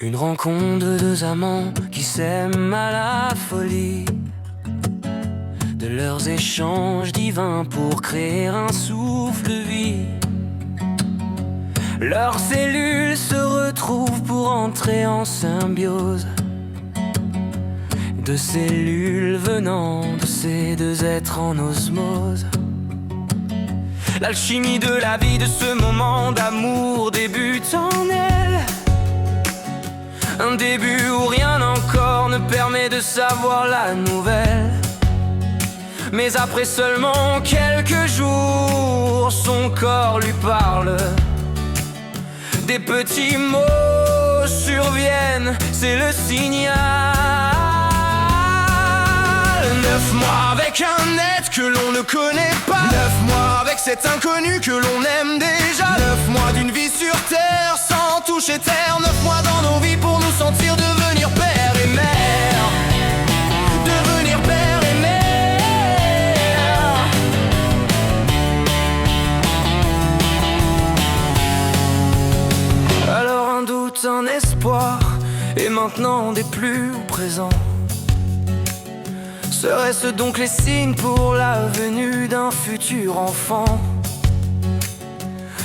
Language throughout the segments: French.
Une rencontre de deux amants qui s'aiment à la folie, de leurs échanges divins pour créer un souffle de vie. Leurs cellules se retrouvent pour entrer en symbiose, de cellules venant de ces deux êtres en osmose. L'alchimie de la vie de ce moment d'amour débute en elle. Un début où rien encore ne permet de savoir la nouvelle. Mais après seulement quelques jours, son corps lui parle. Des petits mots surviennent, c'est le signal. 9 mois avec un être que l'on ne connaît pas. 9 mois avec cet inconnu que l'on aime déjà. 9 mois d'une vie sur terre sans toucher terre. 9 mois dans nos vies pour nous sentir devenir père et mère. Devenir père et mère. Alors un doute, un espoir, et maintenant des plus présents. Seraient-ce donc les signes pour la venue d'un futur enfant?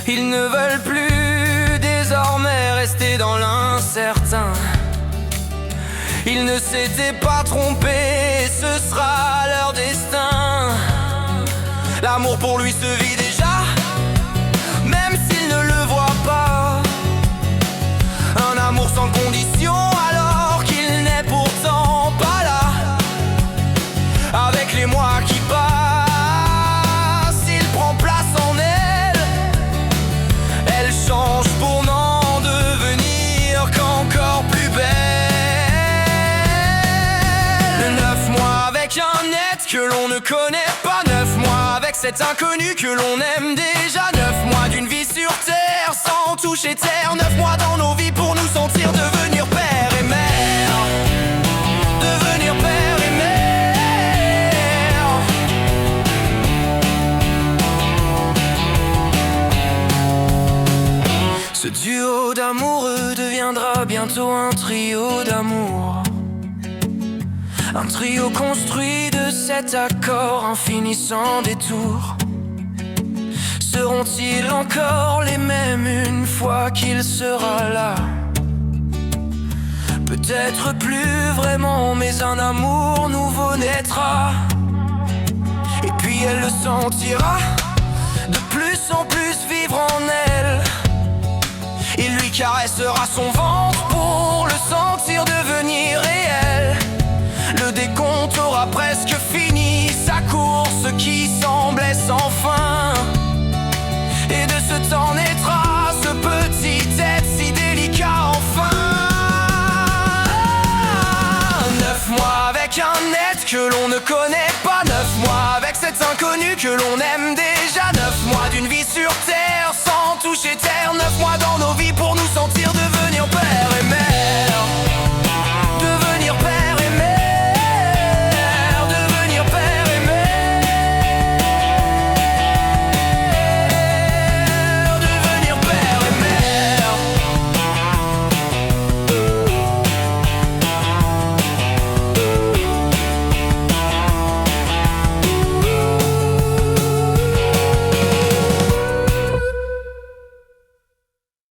Ils ne veulent plus désormais rester dans l'incertain. Ils ne s'étaient pas trompés, ce sera leur destin. L'amour pour lui se vit déjà, même s'il ne le voit pas. Un amour sans condition alors qu'il n'est pourtant pas là. Avec les mois qui passent, il prend place en elle. Elle change pour n'en devenir qu'encore plus belle. 9 mois avec un être que l'on ne connaît pas. 9 mois avec cet inconnu que l'on aime déjà. 9 mois d'une vie sur terre sans toucher terre. 9 mois dans nos vies pour nous sentir devenir père et mère. Devenir père et mère. Ce duo d'amoureux deviendra bientôt un trio d'amour. Un trio construit de 7 accords infini sans détour. Seront-ils encore les mêmes une fois qu'il sera là? Peut-être plus vraiment, mais un amour nouveau naîtra. Et puis elle le sentira de plus en plus vivre en elle. Il lui caressera son ventre pour le sentir devenir réel. Le décompte aura presque fini sa course qui semblait sans fin. Et de ce temps naîtra ce petit être si délicat enfin. 9 mois avec un être que l'on ne connaît pas. 9 mois avec cet inconnu que l'on aime déjà. 9 mois d'une vie sur terre sans toucher terre. 9 mois dans nos vies pour